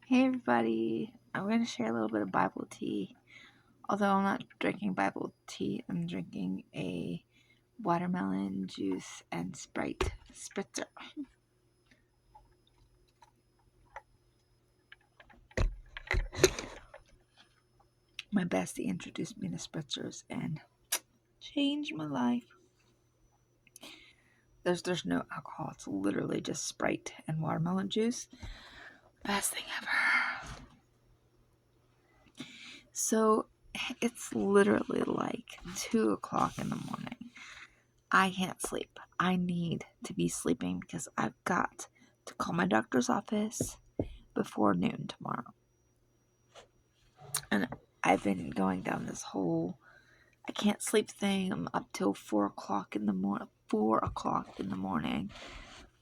Hey everybody, I'm going to share a little bit of Bible tea. Although I'm not drinking Bible tea, I'm drinking a watermelon juice and Sprite spritzer. My bestie introduced me to spritzers and changed my life. There's no alcohol, it's literally just Sprite and watermelon juice. Best thing ever. So it's literally like 2 o'clock in the morning. I can't sleep. I need to be sleeping because I've got to call my doctor's office before noon tomorrow. And I've been going down this whole I can't sleep thing. I'm up till 4 o'clock in the morning. 4 o'clock in the morning.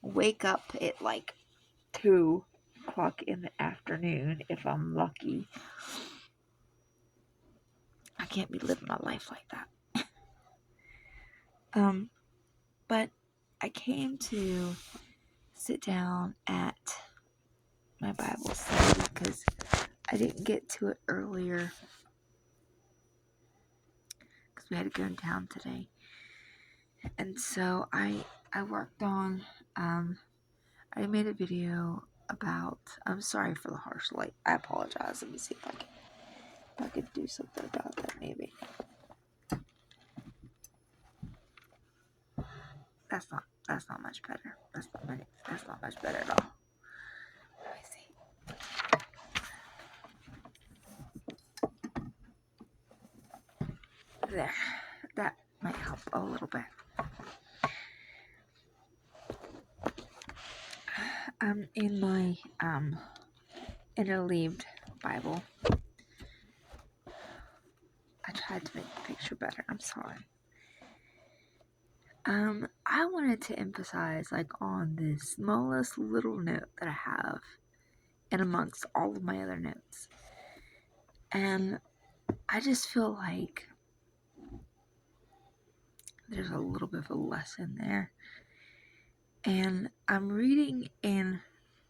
Wake up at like 2 o'clock in the afternoon if I'm lucky. I can't be living my life like that. But I came to sit down at my Bible study because I didn't get to it earlier because we had to go in town today. And so I worked on, I made a video about, I'm sorry for the harsh light. I apologize. Let me see if I could do something about that maybe. That's not much better. That's not much better at all. Let me see. There. That might help a little bit. In my interleaved Bible, I tried to make the picture better. I'm sorry. I wanted to emphasize on the smallest little note that I have and amongst all of my other notes. And I just feel like there's a little bit of a lesson there. And I'm reading in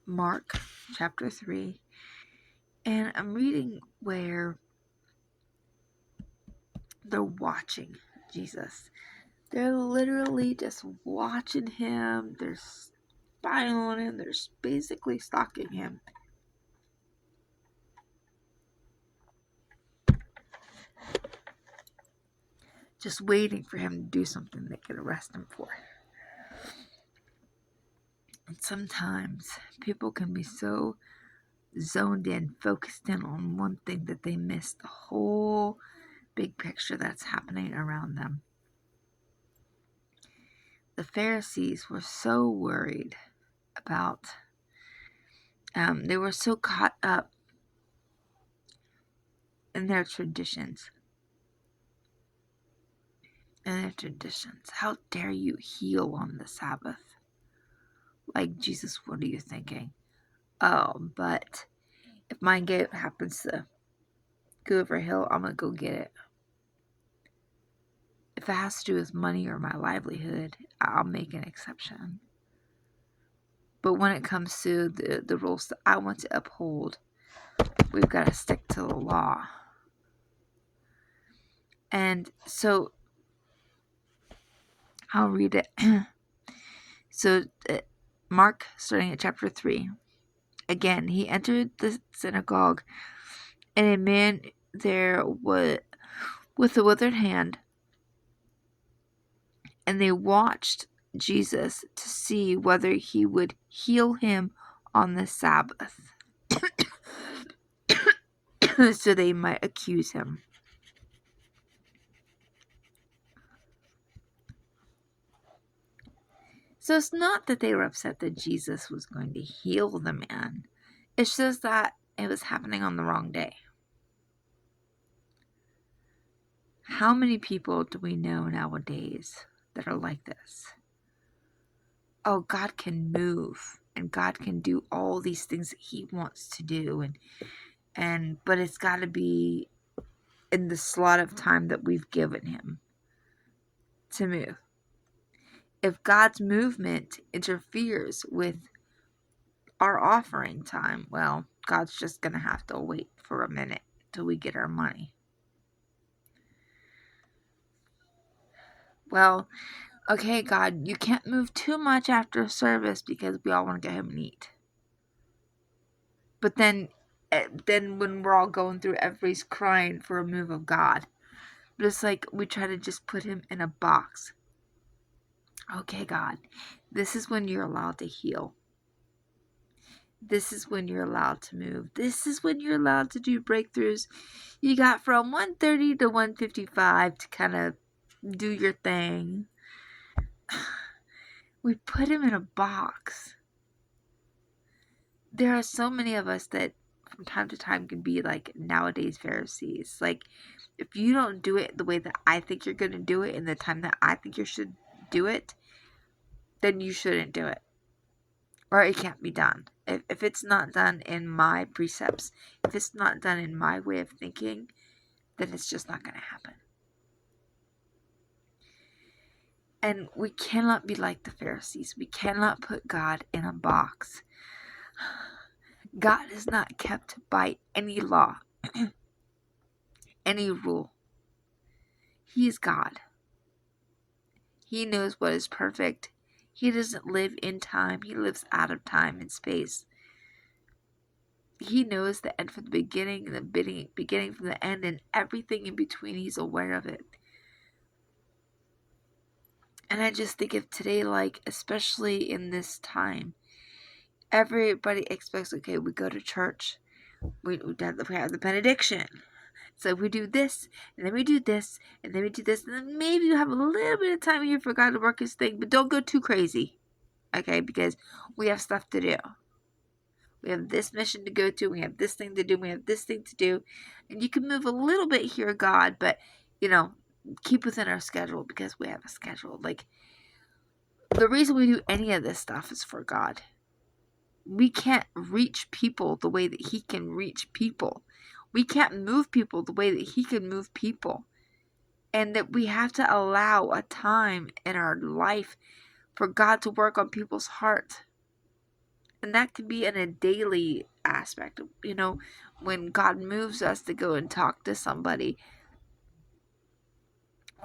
Mark chapter 3, and I'm reading where they're watching Jesus. They're literally just watching him. They're spying on him. They're basically stalking him. Just waiting for him to do something they could arrest him for. And sometimes people can be so zoned in, focused in on one thing that they miss the whole big picture that's happening around them. The Pharisees were so worried about, they were so caught up in their traditions. How dare you heal on the Sabbath? Like, Jesus, what are you thinking? Oh, but if my goat happens to go over a hill, I'm going to go get it. If it has to do with money or my livelihood, I'll make an exception. But when it comes to the rules that I want to uphold, we've got to stick to the law. And so, I'll read it. So, Mark, starting at chapter 3. Again, he entered the synagogue, and a man there with a withered hand, and they watched Jesus to see whether he would heal him on the Sabbath, so they might accuse him. So it's not that they were upset that Jesus was going to heal the man. It's just that it was happening on the wrong day. How many people do we know nowadays that are like this? Oh, God can move and God can do all these things that he wants to do, but it's got to be in the slot of time that we've given him to move. If God's movement interferes with our offering time, well, God's just going to have to wait for a minute till we get our money. Well, okay, God, you can't move too much after service because we all want to get home and eat. But then when we're all going through, everybody's crying for a move of God. But it's like we try to just put him in a box. Okay, God, this is when you're allowed to heal. This is when you're allowed to move. This is when you're allowed to do breakthroughs. You got from 130 to 155 to kind of do your thing. We put him in a box. There are so many of us that from time to time can be like nowadays Pharisees. Like, if you don't do it the way that I think you're going to do it in the time that I think you should do it, then you shouldn't do it. Or it can't be done. If it's not done in my precepts, if it's not done in my way of thinking, then it's just not going to happen. And we cannot be like the Pharisees. We cannot put God in a box. God is not kept by any law, any rule. He is God. He knows what is perfect. He doesn't live in time. He lives out of time and space. He knows the end from the beginning and the beginning from the end, and everything in between. He's aware of it. And I just think of today, like, especially in this time, everybody expects, okay, we go to church, we have the benediction. So we do this, and then we do this, and then we do this, and then maybe you have a little bit of time here for God to work his thing, but don't go too crazy, okay, because we have stuff to do. We have this mission to go to, we have this thing to do, we have this thing to do, and you can move a little bit here, God, but, keep within our schedule, because we have a schedule. Like, the reason we do any of this stuff is for God. We can't reach people the way that he can reach people. We can't move people the way that he can move people. And that we have to allow a time in our life for God to work on people's hearts. And that can be in a daily aspect. When God moves us to go and talk to somebody,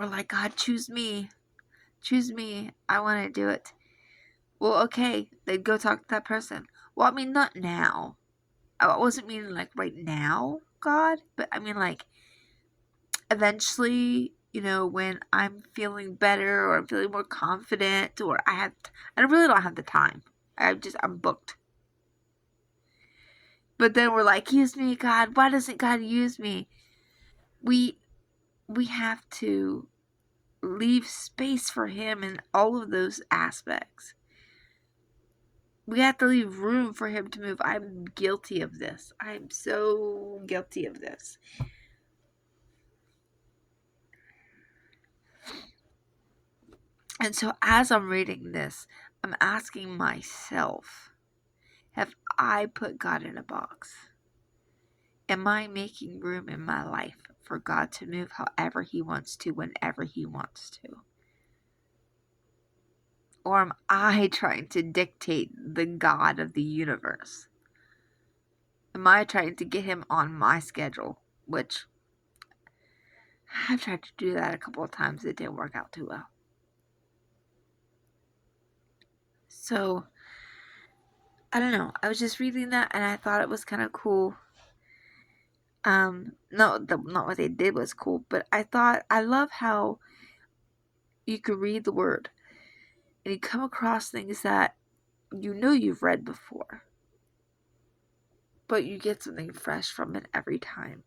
we're like, God, choose me. Choose me. I want to do it. Well, okay, then go talk to that person. Well, I mean, not now. I wasn't meaning like right now, God, but I mean like eventually, when I'm feeling better or I'm feeling more confident or I really don't have the time. I'm booked. But then we're like, use me, God. Why doesn't God use me? We have to leave space for him in all of those aspects. We have to leave room for him to move. I'm guilty of this. I'm so guilty of this. And so as I'm reading this, I'm asking myself, have I put God in a box? Am I making room in my life for God to move however he wants to, whenever he wants to? Or am I trying to dictate the God of the universe? Am I trying to get him on my schedule? Which I've tried to do that a couple of times. It didn't work out too well. So, I don't know. I was just reading that and I thought it was kind of cool. Not what they did was cool, but I love how you could read the word and you come across things that you've read before, but you get something fresh from it every time.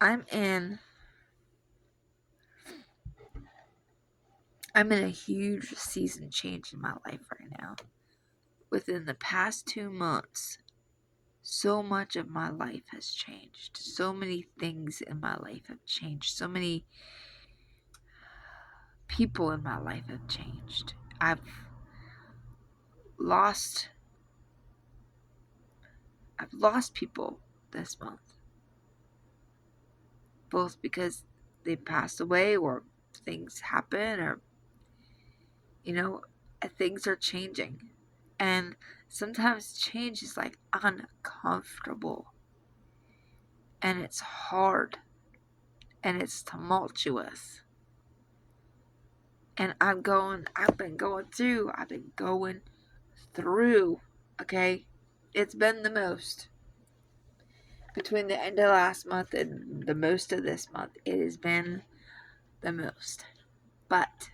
I'm in a huge season change in my life right now. Within the past 2 months, so much of my life has changed. So many things in my life have changed. So many people in my life have changed. I've lost people this month. Both because they passed away or things happen or things are changing. And sometimes change is like uncomfortable. And it's hard. And it's tumultuous. And I've been going through, okay? It's been the most. Between the end of last month and the most of this month, it has been the most. But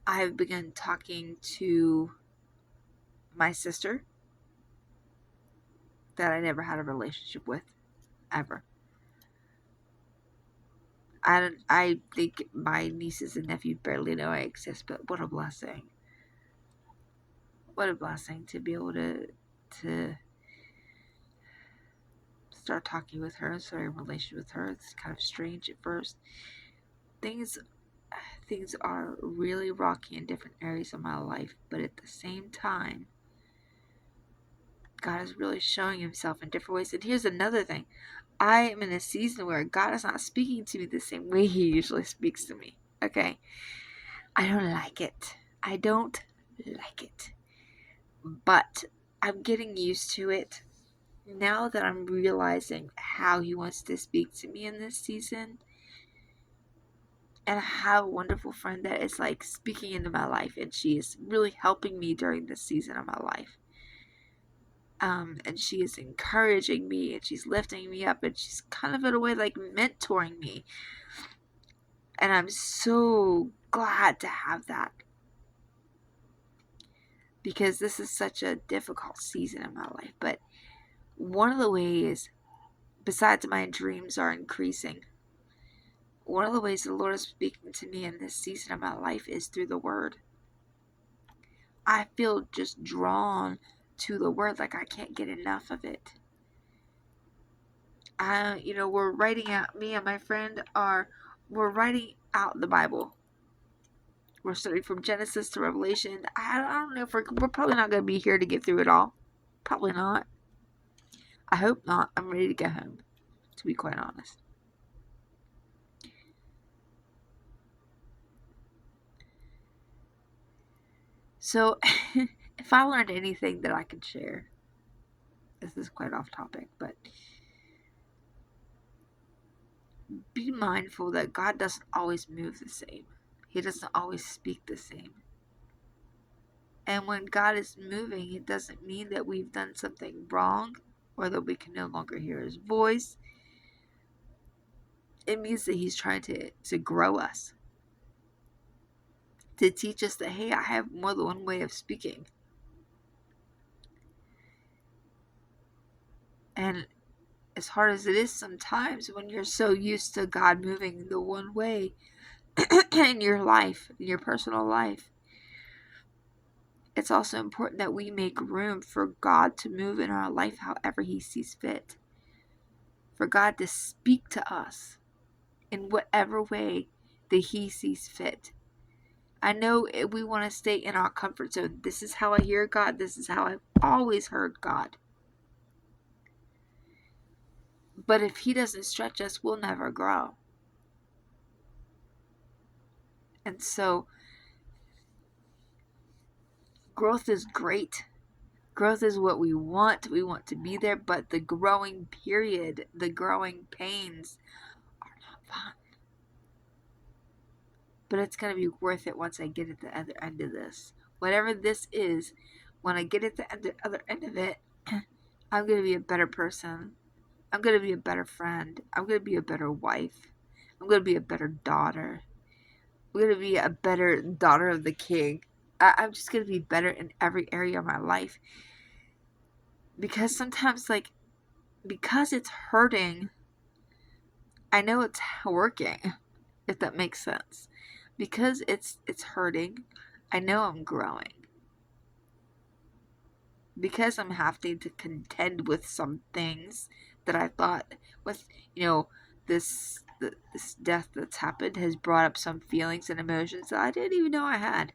I've begun talking to my sister that I never had a relationship with, ever. I think my nieces and nephews barely know I exist, but what a blessing. What a blessing to be able to start talking with her, start a relationship with her. It's kind of strange at first. Things are really rocky in different areas of my life, but at the same time, God is really showing himself in different ways. And here's another thing. I am in a season where God is not speaking to me the same way he usually speaks to me. Okay? I don't like it. I don't like it. But I'm getting used to it. Now that I'm realizing how he wants to speak to me in this season, and I have a wonderful friend that is like speaking into my life, and she is really helping me during this season of my life. And she is encouraging me, and she's lifting me up, and she's kind of in a way like mentoring me. And I'm so glad to have that, because this is such a difficult season in my life. But one of the ways, besides my dreams are increasing, one of the ways the Lord is speaking to me in this season of my life is through the Word. I feel just drawn to the Word, like I can't get enough of it. We're writing out, me and my friend we're writing out the Bible. We're studying from Genesis to Revelation. I don't know if we're probably not going to be here to get through it all. Probably not. I hope not. I'm ready to go home, to be quite honest. So, if I learned anything that I could share, this is quite off topic, but be mindful that God doesn't always move the same. He doesn't always speak the same. And when God is moving, it doesn't mean that we've done something wrong or that we can no longer hear his voice. It means that he's trying to grow us, to teach us that, hey, I have more than one way of speaking. And as hard as it is sometimes, when you're so used to God moving the one way in your life, in your personal life, it's also important that we make room for God to move in our life however he sees fit. For God to speak to us in whatever way that he sees fit. I know we want to stay in our comfort zone. This is how I hear God. This is how I've always heard God. But if he doesn't stretch us, we'll never grow. And so, growth is great. Growth is what we want. We want to be there, but the growing period, the growing pains are not fun. But it's going to be worth it once I get at the other end of this. Whatever this is, when I get at the other end of it, I'm going to be a better person. I'm going to be a better friend. I'm going to be a better wife. I'm going to be a better daughter. I'm going to be a better daughter of the King. I'm just going to be better in every area of my life. Because sometimes, because it's hurting, I know it's working, if that makes sense. Because it's hurting, I know I'm growing. Because I'm having to contend with some things that I thought with, this death that's happened has brought up some feelings and emotions that I didn't even know I had.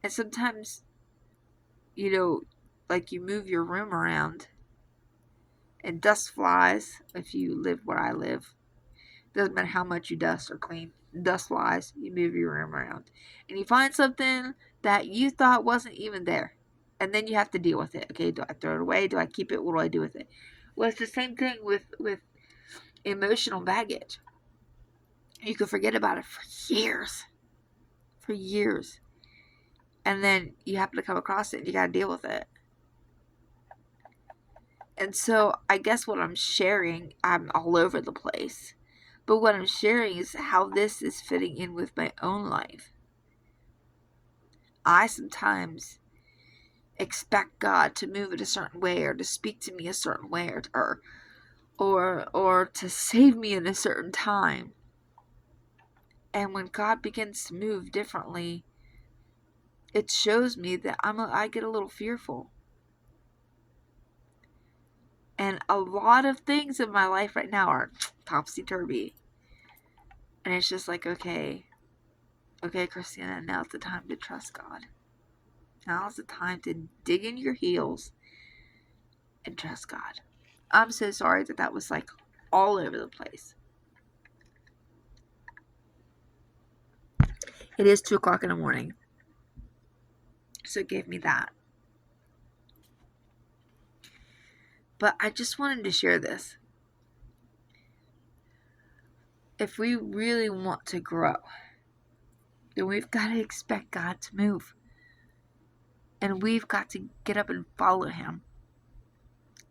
And sometimes, like you move your room around and dust flies if you live where I live. Doesn't matter how much you dust or clean. dust flies, you move your room around. And you find something that you thought wasn't even there. And then you have to deal with it. Okay, do I throw it away? Do I keep it? What do I do with it? Well, it's the same thing with emotional baggage. You can forget about it for years. For years. And then you happen to come across it and you got to deal with it. And so I guess what I'm sharing, I'm all over the place. But what I'm sharing is how this is fitting in with my own life. I sometimes expect God to move in a certain way, or to speak to me a certain way, or to save me in a certain time. And when God begins to move differently, it shows me that I get a little fearful. And a lot of things in my life right now are topsy-turvy. And it's just like, okay, Christina, now's the time to trust God. Now's the time to dig in your heels and trust God. I'm so sorry that was like all over the place. It is 2 o'clock in the morning. So it gave me that. But I just wanted to share this. If we really want to grow, then we've got to expect God to move. And we've got to get up and follow Him.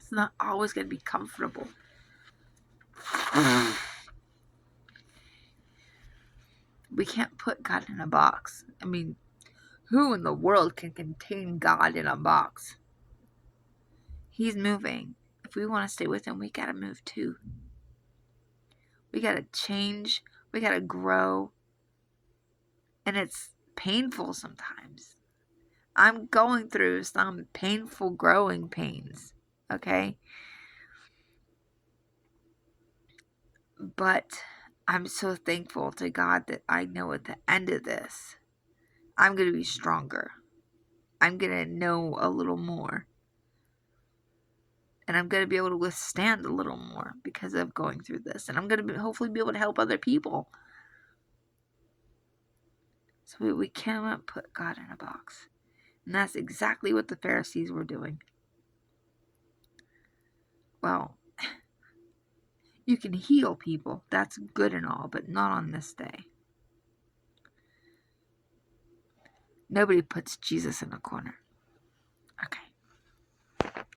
It's not always going to be comfortable. We can't put God in a box. I mean, who in the world can contain God in a box? He's moving. If we want to stay with Him, we got to move too. We got to change. We got to grow. And it's painful sometimes. I'm going through some painful growing pains. Okay? But I'm so thankful to God that I know at the end of this, I'm going to be stronger. I'm going to know a little more. And I'm going to be able to withstand a little more because of going through this. And I'm going to hopefully be able to help other people. So we cannot put God in a box. And that's exactly what the Pharisees were doing. Well, you can heal people. That's good and all, but not on this day. Nobody puts Jesus in a corner.